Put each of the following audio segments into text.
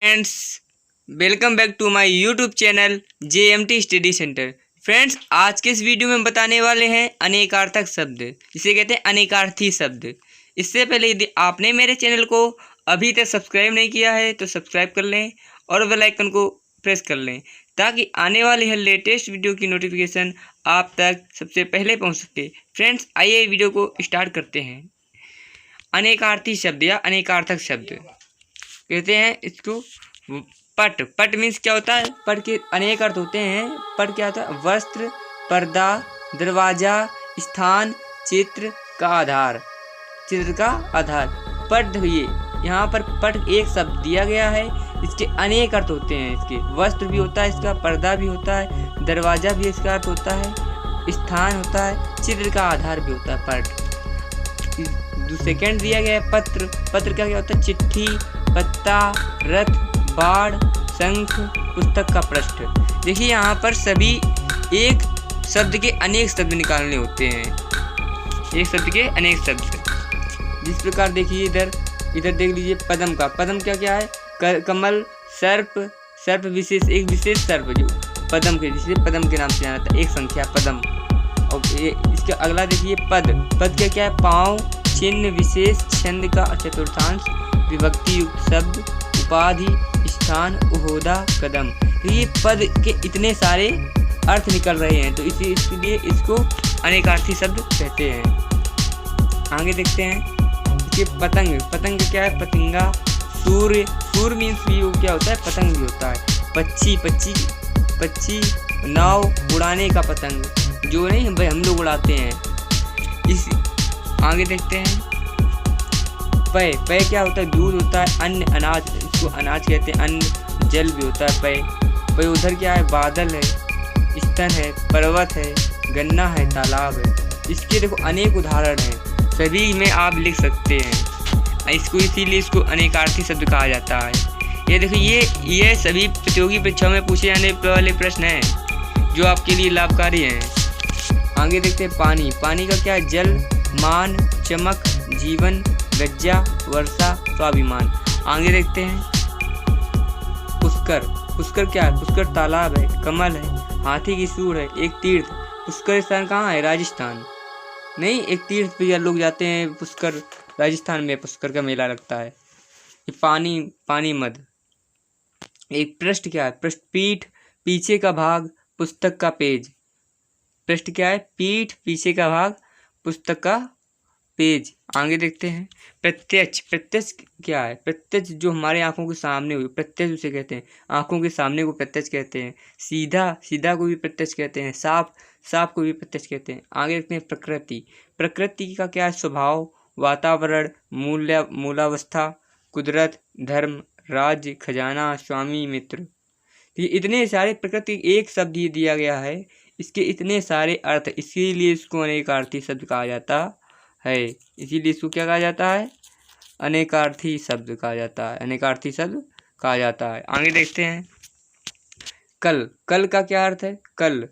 Friends, welcome back to my YouTube channel JMT study centre. Friends, आज के इस video में हम बताने वाले हैं अनेकार्थक शब्द, जिसे कहते हैं अनेकार्थी शब्द। इससे पहले यदि आपने मेरे चैनल को अभी तक सब्सक्राइब नहीं किया है तो सब्सक्राइब कर लें और बेल आइकन को प्रेस कर लें, ताकि आने वाली हर लेटेस्ट वीडियो की नोटिफिकेशन आप तक सबसे पहले पहुँच सके। फ्रेंड्स, आइए वीडियो को स्टार्ट करते हैं। अनेकार्थी शब्द या अनेकार्थक शब्द कहते हैं इसको पट। पट मीन्स क्या होता है? पट के अनेक अर्थ होते हैं। पट क्या होता है? वस्त्र, पर्दा, दरवाजा, स्थान, चित्र का आधार। चित्र का आधार पट। ये यहाँ पर पट एक शब्द दिया गया है, इसके अनेक अर्थ होते हैं। इसके वस्त्र भी होता है, इसका पर्दा भी होता है, दरवाजा भी इसका अर्थ होता है, स्थान होता है, चित्र का आधार भी होता है पट। सेकेंड दिया गया है पत्र। पत्र क्या होता है? चिट्ठी, पत्ता, रथ, बाढ़, शंख, पुस्तक का पृष्ठ। देखिए यहाँ पर सभी एक शब्द के अनेक शब्द निकालने होते हैं। एक शब्द के अनेक शब्द। जिस प्रकार देखिए इधर देख लीजिए पद्म का। पद्म क्या है? कमल, सर्प, सर्प विशेष, एक विशेष सर्प जो पद्म के, जिसे पद्म के नाम से जाना था, एक संख्या पद्म। और इसका अगला देखिए पद। पद क्या है? पाँव, चिन्ह, विशेष, छंद का चतुर्थांश, विभक्ति युक्त शब्द, उपाधि, स्थान, ओहदा, कदम। तो ये पद के इतने सारे अर्थ निकल रहे हैं, तो इसलिए इसको अनेकार्थी शब्द कहते हैं। आगे देखते हैं ये पतंग। पतंग क्या है? पतंगा, सूर्य। सूर्य मीन्स भी क्या होता है? पतंग भी होता है। पक्षी, नाव, उड़ाने का पतंग, जो नहीं हम लोग उड़ाते हैं। इस आगे देखते हैं पय। पय क्या होता है? दूध होता है, अन्न, अनाज, इसको अनाज कहते हैं। अन्न, जल भी होता है पय। पय उधर क्या है? बादल है, स्तन है, पर्वत है, गन्ना है, तालाब है। इसके देखो अनेक उदाहरण हैं, सभी में आप लिख सकते हैं। इसको इसीलिए इसको अनेकार्थी शब्द कहा जाता है। ये देखो ये सभी प्रतियोगी परीक्षाओं में पूछे जाने वाले प्रश्न हैं, जो आपके लिए लाभकारी हैं। आगे देखते हैं पानी। पानी का क्या है? जल, मान, चमक, जीवन, लज्जा, वर्षा, स्वाभिमान। आगे देखते हैं पुष्कर। पुष्कर क्या है? पुष्कर तालाब है, कमल है, हाथी की सूंड है, एक तीर्थ। पुष्कर स्थान कहाँ है? राजस्थान। नहीं, एक तीर्थ पे लोग जाते हैं पुष्कर, राजस्थान में पुष्कर का मेला लगता है। ये पानी मद। एक पृष्ठ क्या है? पृष्ठ पीठ, पीछे का भाग, पुस्तक का पेज। पृष्ठ क्या है? पीठ, पीछे का भाग, पुस्तक का पेज। आगे देखते हैं प्रत्यक्ष। प्रत्यक्ष क्या है? प्रत्यक्ष जो हमारे आंखों के सामने हुई, प्रत्यक्ष उसे कहते हैं। आंखों के सामने को प्रत्यक्ष कहते हैं। सीधा को भी प्रत्यक्ष कहते हैं। साफ को भी प्रत्यक्ष कहते हैं। आगे देखते हैं प्रकृति। प्रकृति का क्या है? स्वभाव, वातावरण, मूलावस्था, कुदरत, धर्म, राज्य, खजाना, स्वामी, मित्र। ये इतने सारे प्रकृति एक शब्द ये दिया गया है, इसके इतने सारे अर्थ, इसीलिए इसको अनेकार्थी शब्द कहा जाता है। इसीलिए इसको क्या कहा जाता है? अनेकार्थी शब्द कहा जाता है। अनेकार्थी शब्द कहा जाता है। आगे देखते हैं कल। कल का क्या अर्थ है? कल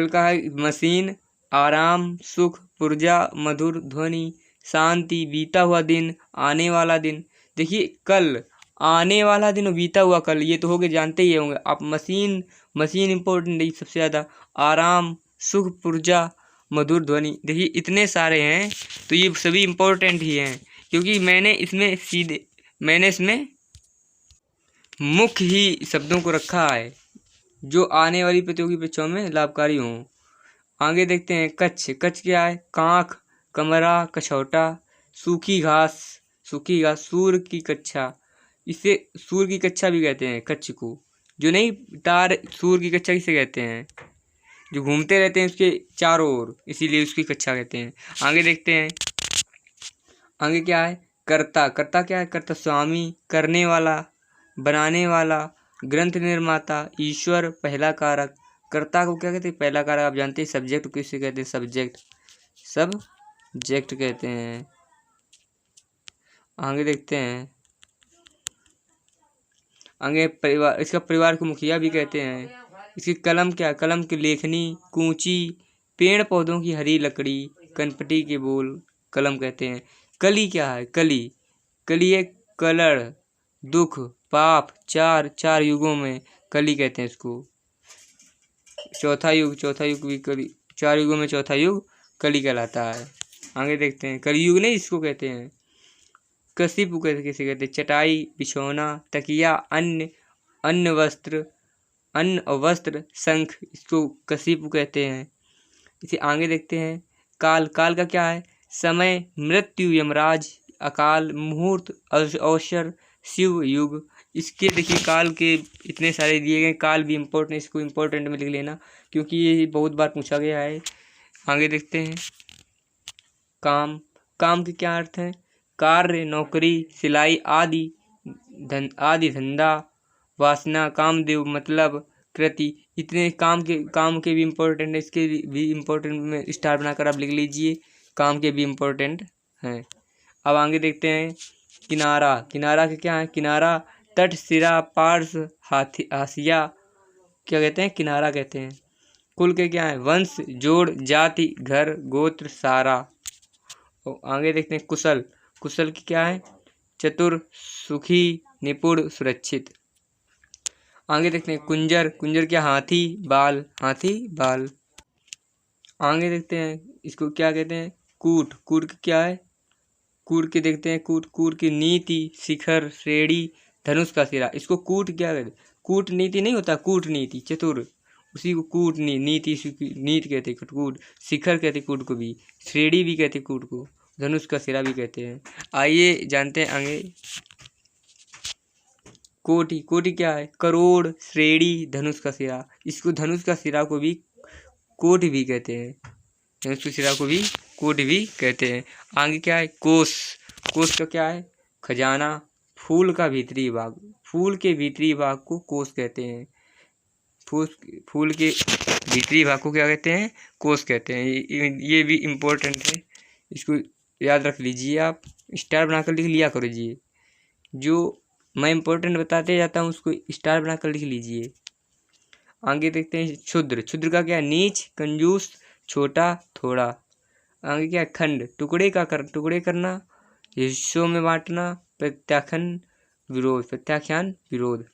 का है मशीन, आराम, सुख, पुर्जा, मधुर, ध्वनि, शांति, बीता हुआ दिन, आने वाला दिन। देखिए कल, आने वाला दिन और बीता हुआ कल, ये तो हो गए, जानते ही होंगे आप। मशीन इम्पोर्टेंट है सबसे ज़्यादा। आराम, सुख, पुर्जा, मधुर, ध्वनि। देखिए इतने सारे हैं, तो ये सभी इम्पोर्टेंट ही हैं, क्योंकि मैंने इसमें मुख्य ही शब्दों को रखा है, जो आने वाली प्रतियोगी परीक्षाओं में लाभकारी हों। आगे देखते हैं कच्छ। कच्छ क्या है? कांख, कमरा, कछौटा, सूखी घास, सूर्य की कच्छा। इसे सूर्य की कच्छा भी कहते हैं कच्छ को। जो नहीं तार, सूर्य की कच्छा किसे कहते हैं? जो घूमते रहते हैं उसके चारों ओर, इसीलिए उसकी कच्छा कहते हैं। आगे देखते हैं आगे क्या है? कर्ता। कर्ता क्या है? कर्ता स्वामी, करने वाला, बनाने वाला, ग्रंथ निर्माता, ईश्वर, पहला कारक। कर्ता को क्या कहते हैं? पहला कारक। आप जानते हैं सब्जेक्ट किसे कहते हैं? सब्जेक्ट कहते हैं। आगे देखते हैं आगे परिवार। इसका परिवार को मुखिया भी कहते हैं। इसकी कलम क्या? कलम की लेखनी, कूंची, पेड़ पौधों की हरी लकड़ी, कनपटी के बोल, कलम कहते हैं। कली क्या है? कली एक कलर, दुख, पाप, चार युगों में कली कहते हैं इसको। चौथा युग भी कली, 4 युगों में चौथा युग कली कहलाता है। आगे देखते हैं, कलयुग नहीं इसको कहते हैं। कशिपु किसे कहते हैं? चटाई, बिछौना, तकिया, अन्न और वस्त्र, शंख, इसको कशिपु कहते हैं। इसे आगे देखते हैं। काल का क्या है? समय, मृत्यु, यमराज, अकाल, मुहूर्त, अवसर, शिव, युग। इसके देखिए काल के इतने सारे दिए गए, काल भी इम्पोर्टेंट, इसको इम्पोर्टेंट में लिख लेना क्योंकि ये बहुत बार पूछा गया है। आगे देखते हैं। काम के क्या अर्थ हैं? कार्य, नौकरी, सिलाई आदि, धंधा, वासना, कामदेव मतलब कृति। इतने काम के भी इम्पोर्टेंट है, इसके भी इम्पोर्टेंट में स्टार बनाकर आप लिख लीजिए, काम के भी इम्पोर्टेंट हैं। अब आगे देखते हैं। किनारा के क्या है? किनारा, तट, सिरा, पार्श्व, हाशिया, क्या कहते हैं? किनारा कहते हैं। कुल के क्या है? वंश, जोड़, जाति, घर, गोत्र, सारा। और आगे देखते हैं। कुशल की क्या है? चतुर, सुखी, निपुण, सुरक्षित। आगे देखते हैं। कुंजर क्या? हाथी बाल। आगे देखते हैं, इसको क्या कहते हैं? कूट की क्या है? कूट के देखते हैं। कूट की नीति, शिखर, श्रेणी, धनुष का सिरा। इसको कूट क्या कहते हैं? कूट नीति नहीं होता, कूटनीति, चतुर, उसी को कूट नीति कहते हैं कूट। शिखर कहते कूट को भी, श्रेणी भी कहते कूट को, धनुष का सिरा भी कहते हैं। आइए जानते हैं आगे। कोटि क्या है? करोड़, श्रेणी, धनुष का सिरा। इसको धनुष का सिरा को भी कोट भी कहते हैं, धनुष के सिरा को भी कोट भी कहते हैं। आगे क्या है? कोश का क्या है? खजाना, फूल का भीतरी भाग, फूल के भीतरी भाग को कोश कहते हैं। फूल के भीतरी भाग को क्या कहते हैं? कोश कहते हैं। ये भी इम्पोर्टेंट है, इसको याद रख लीजिए, आप स्टार बनाकर लिख लिया करिए। जो मैं इम्पोर्टेंट बताते जाता हूँ उसको स्टार बनाकर लिख लीजिए। आगे देखते हैं। क्षुद्र का क्या? नीच, कंजूस, छोटा, थोड़ा। आगे क्या? खंड, टुकड़े करना, हिस्सों में बांटना, प्रत्याख्यान, विरोध।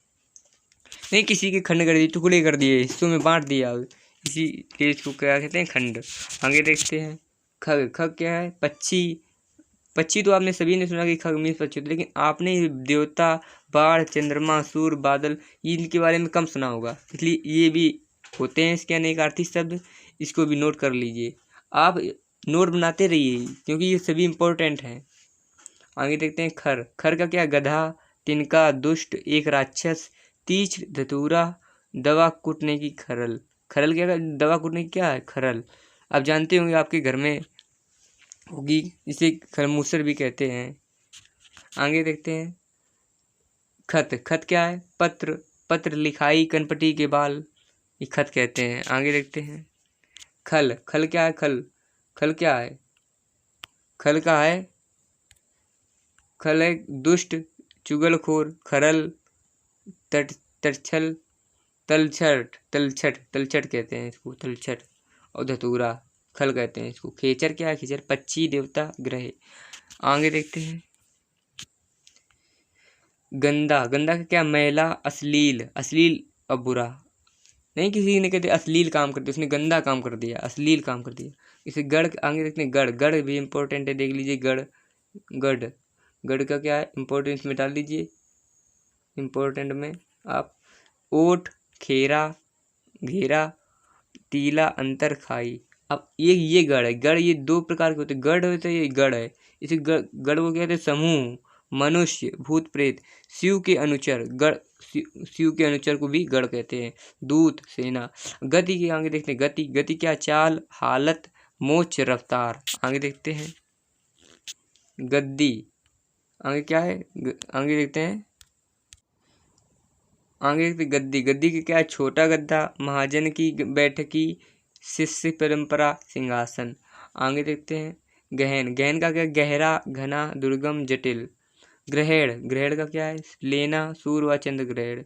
नहीं, किसी के खंड कर दिए, टुकड़े कर दिए, हिस्सों में बांट दिया, इसीलिए इसको क्या कहते हैं? खंड। आगे देखते हैं। खग क्या है? पक्षी तो आपने सभी ने सुना कि खग मीन्स पक्षी, लेकिन आपने देवता, बाढ़, चंद्रमा, सूर्य, बादल, इनके बारे में कम सुना होगा, इसलिए ये भी होते हैं इसके अनेक अर्थी शब्द, इसको भी नोट कर लीजिए। आप नोट बनाते रहिए क्योंकि ये सभी इम्पोर्टेंट हैं। आगे देखते हैं। खर का क्या? गधा, तिनका, दुष्ट, एक राक्षस, तीक्ष्ण, धतूरा, दवा कूटने की खरल। क्या? दवा कूटने की क्या है? खरल। आप जानते होंगे, आपके घर में होगी, इसे खरमूसर भी कहते हैं। आगे देखते हैं। खत क्या है? पत्र, लिखाई, कनपटी के बाल, ये खत कहते हैं। आगे देखते हैं। खल क्या है? खल क्या है? खल का है? खल है दुष्ट, चुगलखोर, खरल, तलछट कहते हैं इसको, तलछट। और धतूरा खल कहते हैं इसको। खेचर क्या है? खेचर पक्षी, देवता, ग्रह। आगे देखते हैं। गंदा का क्या? मैला, अश्लील और बुरा। नहीं, किसी ने कहते अश्लील काम कर दिया, उसने गंदा काम कर दिया, अश्लील काम कर दिया। इसे गढ़। आगे देखते हैं। गढ़ भी इम्पोर्टेंट है, देख लीजिए। गढ़ का क्या है? इम्पोर्टेंस में डाल दीजिए, इम्पोर्टेंट में आप। ओट, खेरा, घेरा, टीला, अंतर, खाई। अब ये गढ़ है। गढ़ ये 2 प्रकार के होते हैं। गढ़ होते हैं, ये गढ़ है। इसे गढ़ को कहते हैं समूह, मनुष्य, भूत प्रेत, शिव के अनुचर। शिव के अनुचर को भी गढ़ कहते हैं। दूत, सेना। गति के आगे देखते हैं। गति क्या? चाल, हालत, मोच, रफ्तार। आगे देखते हैं। गद्दी आगे क्या है? आगे देखते हैं। गद्दी की क्या है? छोटा गद्दा, महाजन की बैठकी, शिष्य परंपरा, सिंहासन। आगे देखते हैं। गहन का क्या? गहरा, घना, दुर्गम, जटिल। ग्रहण का क्या है? लेना, सूर्य व चंद्र ग्रहण।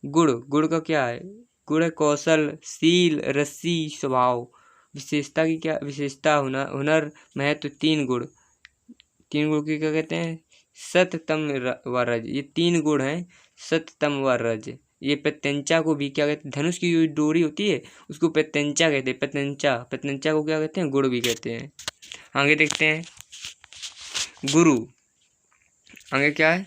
गुड़ का क्या है? गुड़ है कौशल, शील, रस्सी, स्वभाव। विशेषता की क्या? विशेषता, हुनर, महत्व। 3 गुण की क्या कहते हैं? सत तम व रज, ये 3 गुण हैं, सत तम व रज। ये प्रत्यंचा को भी क्या कहते हैं, धनुष की जो डोरी होती है उसको प्रत्यंचा कहते हैं, प्रत्यंचा को क्या कहते हैं, गुण भी कहते हैं। आगे देखते हैं गुरु, आगे क्या है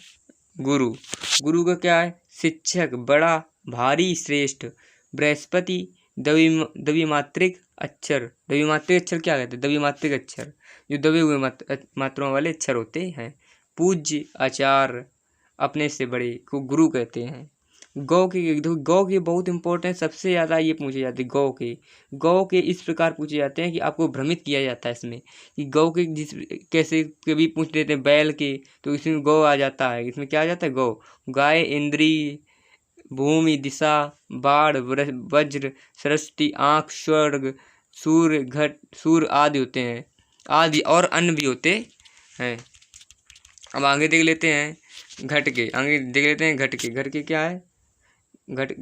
गुरु। गुरु का क्या है, शिक्षक, बड़ा, भारी, श्रेष्ठ। बृहस्पति, द्विमात्रिक अक्षर। द्विमात्रिक अक्षर क्या कहते हैं, द्विमात्रिक अक्षर जो दबे हुए मात्राओं वाले अक्षर होते हैं। पूज्य, आचार्य, अपने से बड़े को गुरु कहते हैं। गौ के बहुत इंपॉर्टेंट, सबसे ज़्यादा ये पूछे जाते हैं गौ के इस प्रकार पूछे जाते हैं कि आपको भ्रमित किया जाता है इसमें कि गौ के जिस कैसे कभी पूछ लेते हैं बैल के, तो इसमें गौ आ जाता है, इसमें क्या आ जाता है गौ। गाय इंद्रिय, भूमि, दिशा, बाढ़, वज्र, सरस्वती, आँख, स्वर्ग, सूर्य, घट, सूर्य आदि होते हैं, आदि और अन्य भी होते हैं। अब आगे देख लेते हैं घट के, आगे देख लेते हैं घट के क्या है, घट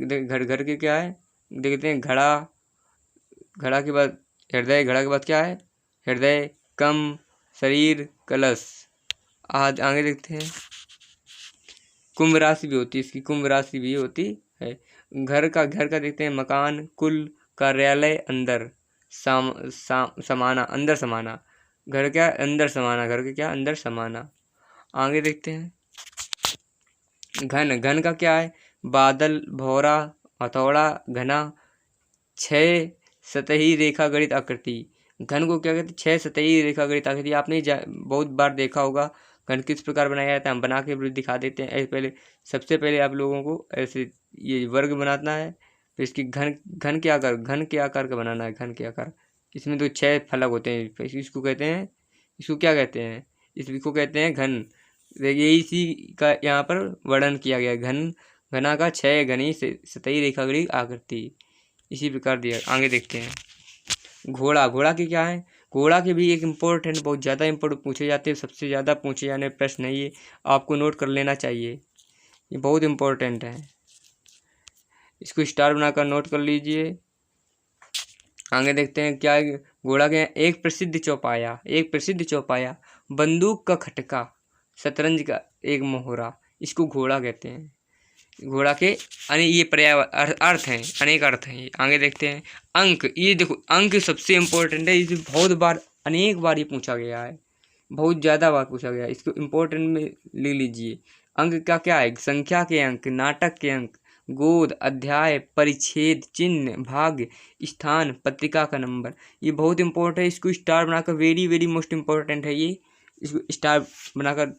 के क्या है देखते हैं। घड़ा के बाद हृदय, घड़ा के बाद क्या है हृदय, कम, शरीर, कलश आदि। आगे देखते हैं कुंभ राशि भी होती है, इसकी कुंभ राशि भी होती है। घर का देखते हैं मकान, कुल, कार्यालय, अंदर, समाना, अंदर समाना। घर क्या अंदर समाना, घर के क्या अंदर समाना। आगे देखते हैं घन का क्या है, बादल, भौरा, हथौड़ा, घना, 6 सतही रेखा गणित आकृति। घन को क्या कहते हैं, 6 सतही रेखा गणित आकृति। आपने बहुत बार देखा होगा घन किस प्रकार बनाया जाता है, हम बना के भी दिखा देते हैं। सबसे पहले आप लोगों को ऐसे ये वर्ग बनाना है, फिर इसकी घन के आकार का बनाना है, घन के आकार। इसमें तो 6 फलक होते हैं, इसको कहते हैं, इसको क्या कहते हैं, इसको कहते हैं घन। देखिए इसी का यहाँ पर वर्णन किया गया, घना का 6 घनी सतही रेखा गणित आकृति, इसी प्रकार दिया। आगे देखते हैं घोड़ा के क्या है, घोड़ा के भी एक इम्पोर्टेंट, बहुत ज़्यादा इम्पोर्टेंट पूछे जाते हैं, सबसे ज़्यादा पूछे जाने प्रश्न है ये, आपको नोट कर लेना चाहिए, ये बहुत इम्पोर्टेंट है, इसको स्टार बनाकर नोट कर लीजिए। आगे देखते हैं क्या है घोड़ा के, एक प्रसिद्ध चौपाया, बंदूक का खटका, शतरंज का एक मोहरा, इसको घोड़ा कहते हैं। घोड़ा के ये अर्थ हैं, अनेक अर्थ हैं ये। आगे देखते हैं अंक, ये देखो अंक सबसे इम्पोर्टेंट है, इसे बहुत बार अनेक बार ये पूछा गया है, बहुत ज़्यादा बार पूछा गया है, इसको इम्पोर्टेंट में ले लीजिए। अंक का क्या है, संख्या के अंक, नाटक के अंक, गोद, अध्याय, परिच्छेद, चिन्ह, भाग्य, स्थान, पत्रिका का नंबर, ये बहुत इंपॉर्टेंट है, इसको स्टार बनाकर, वेरी मोस्ट इम्पोर्टेंट है ये, इसको स्टार बनाकर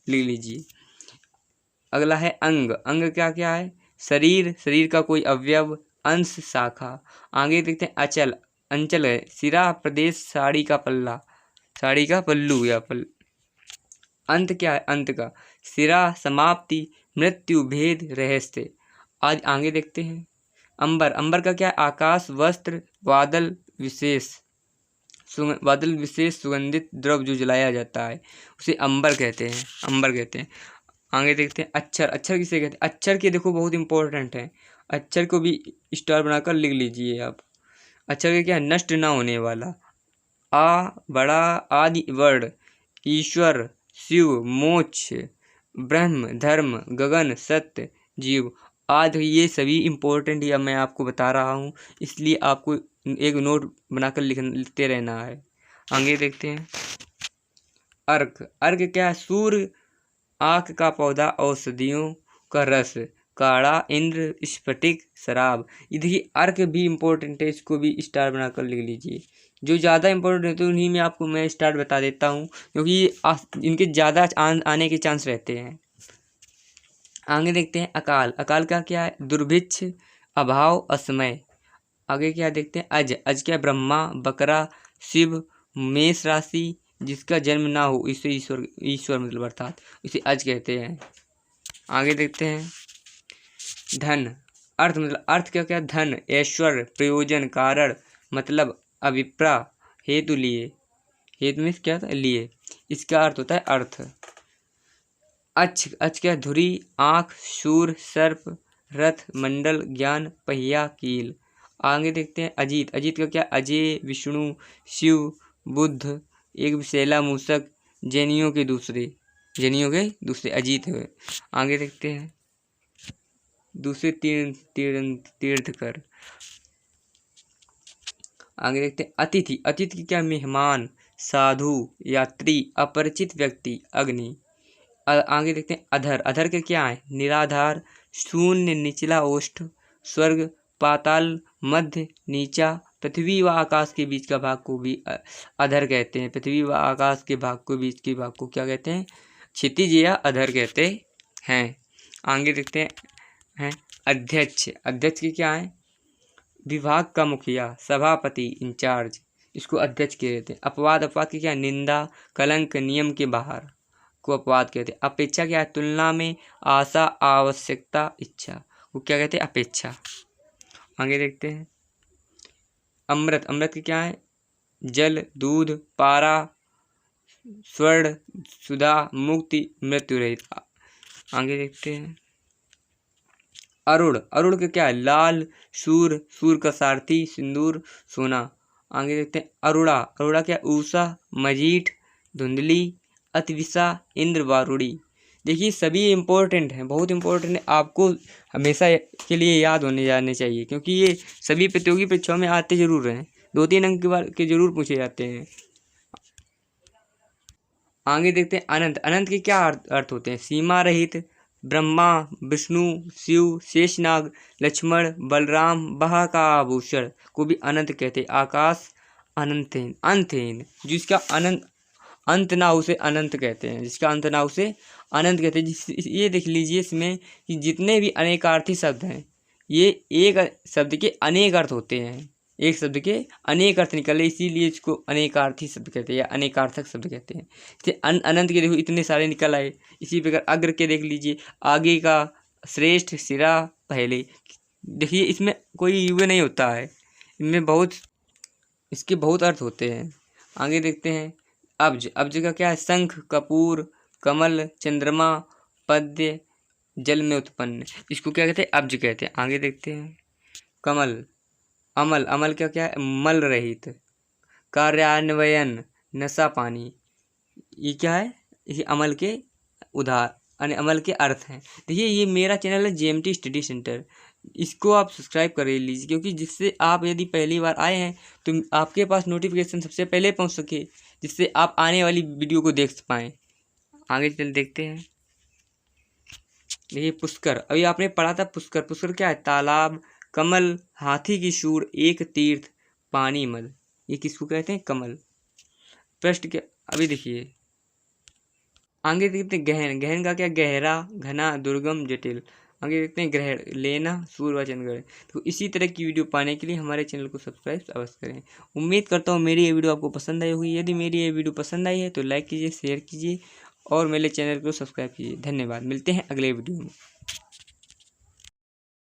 ले लीजिए। अगला है अंग क्या है, शरीर का कोई अवयव, अंश, शाखा। आगे देखते हैं अंचल है, सिरा, प्रदेश, साड़ी का पल्लू या अंत क्या है, अंत का सिरा, समाप्ति, मृत्यु, भेद, रहस्य। आज आगे देखते हैं अंबर का क्या है, आकाश, वस्त्र, बादल विशेष सुगंधित द्रव जो जलाया जाता है उसे अंबर कहते हैं। आगे देखते हैं अक्षर किसे कहते हैं, अक्षर के देखो बहुत इंपॉर्टेंट है, अक्षर को भी स्टार बनाकर लिख लीजिए आप। अक्षर के क्या है, नष्ट ना होने वाला, आ, बड़ा, आदि, वर्ण, ईश्वर, शिव, मोक्ष, ब्रह्म, धर्म, गगन, सत्य, जीव आदि, ये सभी इम्पोर्टेंट या मैं आपको बता रहा हूँ, इसलिए आपको एक नोट बनाकर लिखते रहना है। आगे देखते हैं अर्क क्या है, सूर्य, आँख का पौधा, औषधियों का रस, काढ़ा, इंद्र, स्फटिक, शराब। ये देखिए अर्क भी इम्पोर्टेंट है, इसको भी स्टार बनाकर लिख लीजिए। जो ज़्यादा इम्पोर्टेंट है तो उन्हीं में आपको मैं स्टार बता देता हूँ, क्योंकि इनके ज़्यादा आने के चांस रहते हैं। आगे देखते हैं अकाल का क्या है, दुर्भिक्ष, अभाव, असमय। आगे क्या देखते हैं अज क्या, ब्रह्मा, बकरा, शिव, मेष राशि, जिसका जन्म ना हो, इसे ईश्वर मतलब अर्थात इसे अज कहते हैं। आगे देखते हैं धन, अर्थ मतलब अर्थ क्या धन, ऐश्वर्य, प्रयोजन, कारण, मतलब, अभिप्राय, हेतु लिए, हेतु में क्या था लिए, इसका अर्थ होता है अर्थ। अच क्या, धुरी, आँख, शूर, सर्प, रथ, मंडल, ज्ञान, पहिया, कील। आगे देखते हैं अजीत का क्या, अजय, विष्णु, शिव, बुद्ध, एक विशैला मूषक, जैनियों के दूसरे। जनी हो गए, दूसरे अजीत हुए। आगे देखते हैं, दूसरे तीर्थकर। आगे देखते हैं अतिथि। अतिथि क्या, मेहमान, साधु, यात्री, अपरिचित व्यक्ति, अग्नि। आगे देखते हैं अधर। अधर के क्या है, निराधार, शून्य, निचला ओष्ठ, स्वर्ग, पाताल, मध्य, नीचा, पृथ्वी व आकाश के बीच का भाग को भी अधर कहते हैं। पृथ्वी व आकाश के भाग को, बीच के भाग को क्या कहते हैं, क्षितिज या अधर कहते हैं। आगे देखते हैं अध्यक्ष। अध्यक्ष की क्या है, विभाग का मुखिया, सभापति, इंचार्ज, इसको अध्यक्ष कहते हैं। अपवाद। अपवाद की क्या, निंदा, कलंक, नियम के बाहर को अपवाद कहते हैं। अपेक्षा क्या है, तुलना में, आशा, आवश्यकता, इच्छा, वो क्या कहते हैं, अपेक्षा। आगे देखते हैं अमृत। अमृत की क्या है, जल, दूध, पारा, स्वर्ण, सुधा, मुक्ति, मृत्यु रहित। आगे देखते हैं अरुण। अरुण का क्या है, लाल, सूर, सूर का सारथी, सिंदूर, सोना। आगे देखते हैं अरुणा। अरुणा क्या, ऊषा, मजीठ, धुंधली, अतिविषा, इंद्र, वारुणी। देखिए सभी इम्पोर्टेंट हैं, बहुत इम्पोर्टेंट है, आपको हमेशा के लिए याद होने जाने चाहिए, क्योंकि ये सभी प्रतियोगी परीक्षाओं में आते जरूर हैं, 2-3 अंक के जरूर पूछे जाते हैं। आगे देखते हैं अनंत। अनंत के क्या अर्थ होते हैं, सीमा रहित, ब्रह्मा, विष्णु, शिव, शेषनाग, लक्ष्मण, बलराम, बहा का आभूषण को भी अनंत कहते हैं। आकाश, अनंतहीन, अंतहीन, जिसका अंत ना उसे अनंत कहते हैं, जिसका अंत ना उसे अनंत कहते हैं। ये देख लीजिए इसमें कि जितने भी अनेकार्थी शब्द हैं, ये एक शब्द के अनेक अर्थ होते हैं, एक शब्द के अनेक अर्थ निकले, इसीलिए इसको अनेकार्थी शब्द कहते हैं या अनेकार्थक शब्द कहते हैं। जैसे अनंत के देखो इतने सारे निकल आए। इसी प्रकार अग्र के देख लीजिए, आगे का, श्रेष्ठ, सिरा, पहले। देखिए इसमें कोई युग नहीं होता है, इनमें इसके बहुत अर्थ होते हैं। आगे देखते हैं अब्ज। अब्ज का क्या है, शंख, कपूर, कमल, चंद्रमा, पद्य, जल में उत्पन्न, इसको क्या कहते हैं, अब्ज कहते हैं। आगे देखते हैं कमल। अमल। अमल का क्या है, मल रहित, कार्यान्वयन, नशा पानी, ये क्या है, ये अमल के अमल के अर्थ हैं। देखिए ये मेरा चैनल है JMT स्टडी सेंटर, इसको आप सब्सक्राइब कर लीजिए, क्योंकि जिससे आप यदि पहली बार आए हैं तो आपके पास नोटिफिकेशन सबसे पहले पहुंच सके, जिससे आप आने वाली वीडियो को देख पाएँ। आगे चल देखते हैं, देखिए पुष्कर। अभी आपने पढ़ा था पुष्कर। पुष्कर क्या है, तालाब, कमल, हाथी की सूंड, एक तीर्थ, पानी, मद, ये किसको कहते हैं, कमल। प्रश्न के अभी देखिए आगे देखते हैं गहन। गहन का क्या, गहरा, घना, दुर्गम, जटिल। आगे देखते हैं ग्रहण, लेना, सूर्य व चंद्र। तो इसी तरह की वीडियो पाने के लिए हमारे चैनल को सब्सक्राइब अवश्य करें। उम्मीद करता हूँ मेरी ये वीडियो आपको पसंद आई होगी। यदि मेरी ये वीडियो पसंद आई है तो लाइक कीजिए, शेयर कीजिए और मेरे चैनल को सब्सक्राइब कीजिए। धन्यवाद, मिलते हैं अगले वीडियो में।